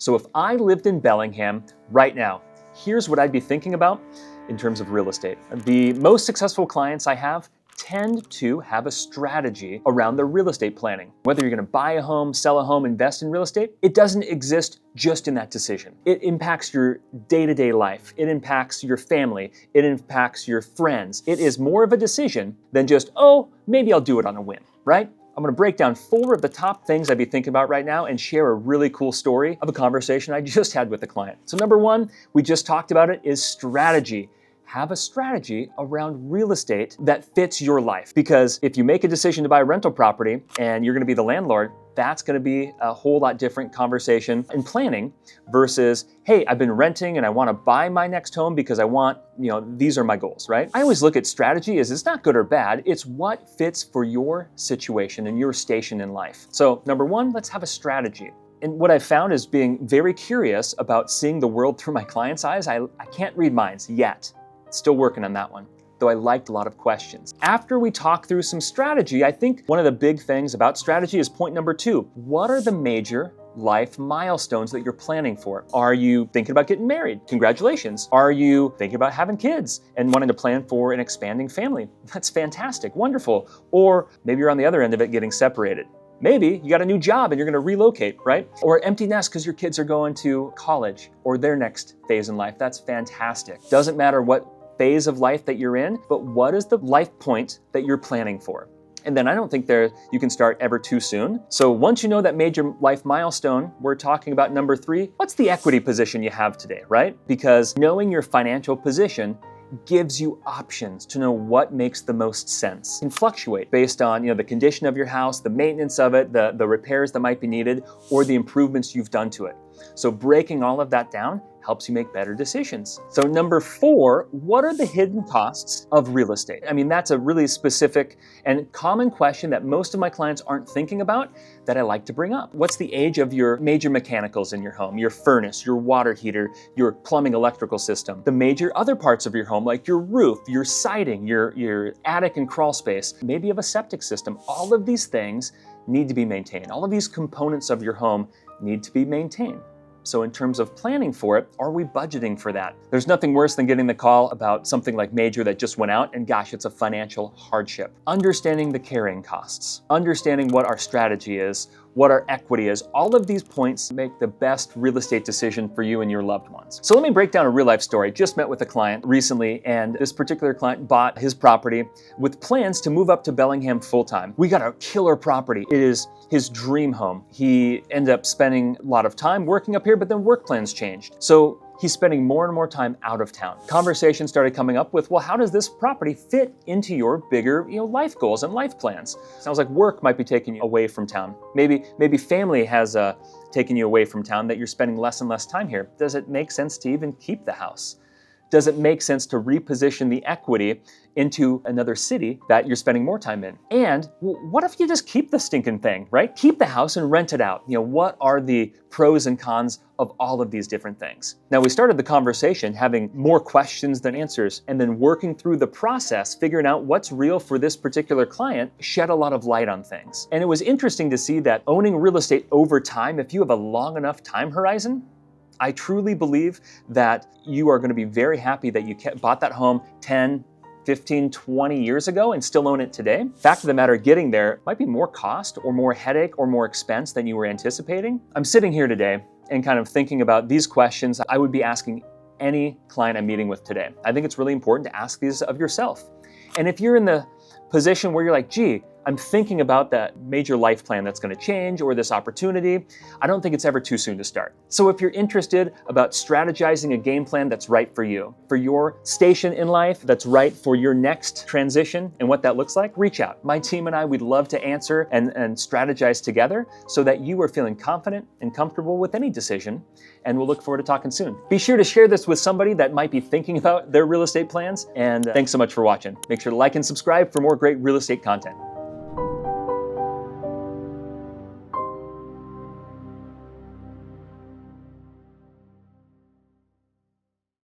So if I lived in Bellingham right now, here's what I'd be thinking about in terms of real estate. The most successful clients I have tend to have a strategy around their real estate planning. Whether you're going to buy a home, sell a home, invest in real estate, it doesn't exist just in that decision. It impacts your day-to-day life. It impacts your family. It impacts your friends. It is more of a decision than just, oh, maybe I'll do it on a whim, right? I'm gonna break down 4 of the top things I'd be thinking about right now and share a really cool story of a conversation I just had with a client. So number 1, we just talked about it, is strategy. Have a strategy around real estate that fits your life. Because if you make a decision to buy a rental property and you're gonna be the landlord, that's gonna be a whole lot different conversation and planning versus, hey, I've been renting and I wanna buy my next home because I want, these are my goals, right? I always look at strategy as it's not good or bad, it's what fits for your situation and your station in life. So number 1, let's have a strategy. And what I've found is being very curious about seeing the world through my clients' eyes. I can't read minds yet. Still working on that one, though I liked a lot of questions. After we talk through some strategy, I think one of the big things about strategy is point number 2. What are the major life milestones that you're planning for? Are you thinking about getting married? Congratulations. Are you thinking about having kids and wanting to plan for an expanding family? That's fantastic, wonderful. Or maybe you're on the other end of it, getting separated. Maybe you got a new job and you're gonna relocate, right? Or empty nest because your kids are going to college or their next phase in life. That's fantastic. Doesn't matter what phase of life that you're in, but what is the life point that you're planning for? And then I don't think you can start ever too soon. So once you know that major life milestone, we're talking about number 3, what's the equity position you have today, right? Because knowing your financial position gives you options to know what makes the most sense. It can fluctuate based on the condition of your house, the maintenance of it, the repairs that might be needed, or the improvements you've done to it. So breaking all of that down helps you make better decisions. So number 4, what are the hidden costs of real estate? I mean, that's a really specific and common question that most of my clients aren't thinking about that I like to bring up. What's the age of your major mechanicals in your home? Your furnace, your water heater, your plumbing electrical system, the major other parts of your home like your roof, your siding, your attic and crawl space, maybe you have a septic system. All of these things need to be maintained. All of these components of your home need to be maintained. So in terms of planning for it, are we budgeting for that? There's nothing worse than getting the call about something like major that just went out and gosh, it's a financial hardship. Understanding the carrying costs, understanding what our strategy is, what our equity is, all of these points make the best real estate decision for you and your loved ones. So let me break down a real life story. Just met with a client recently, and this particular client bought his property with plans to move up to Bellingham full-time. We got a killer property. It is his dream home. He ended up spending a lot of time working up here, but then work plans changed. So he's spending more and more time out of town. Conversations started coming up with, well, how does this property fit into your bigger, life goals and life plans? Sounds like work might be taking you away from town. Maybe family has taken you away from town that you're spending less and less time here. Does it make sense to even keep the house? Does it make sense to reposition the equity into another city that you're spending more time in? And what if you just keep the stinking thing, right? Keep the house and rent it out. What are the pros and cons of all of these different things? Now, we started the conversation having more questions than answers, and then working through the process, figuring out what's real for this particular client, shed a lot of light on things. And it was interesting to see that owning real estate over time, if you have a long enough time horizon, I truly believe that you are going to be very happy that you bought that home 10, 15, 20 years ago and still own it today. Fact of the matter, getting there might be more cost or more headache or more expense than you were anticipating. I'm sitting here today and kind of thinking about these questions I would be asking any client I'm meeting with today. I think it's really important to ask these of yourself. And if you're in the position where you're like, gee, I'm thinking about that major life plan that's going to change or this opportunity, I don't think it's ever too soon to start. So if you're interested about strategizing a game plan that's right for you, for your station in life, that's right for your next transition and what that looks like, reach out. My team and I, we'd love to answer and strategize together so that you are feeling confident and comfortable with any decision. And we'll look forward to talking soon. Be sure to share this with somebody that might be thinking about their real estate plans. And thanks so much for watching. Make sure to like and subscribe for more great real estate content.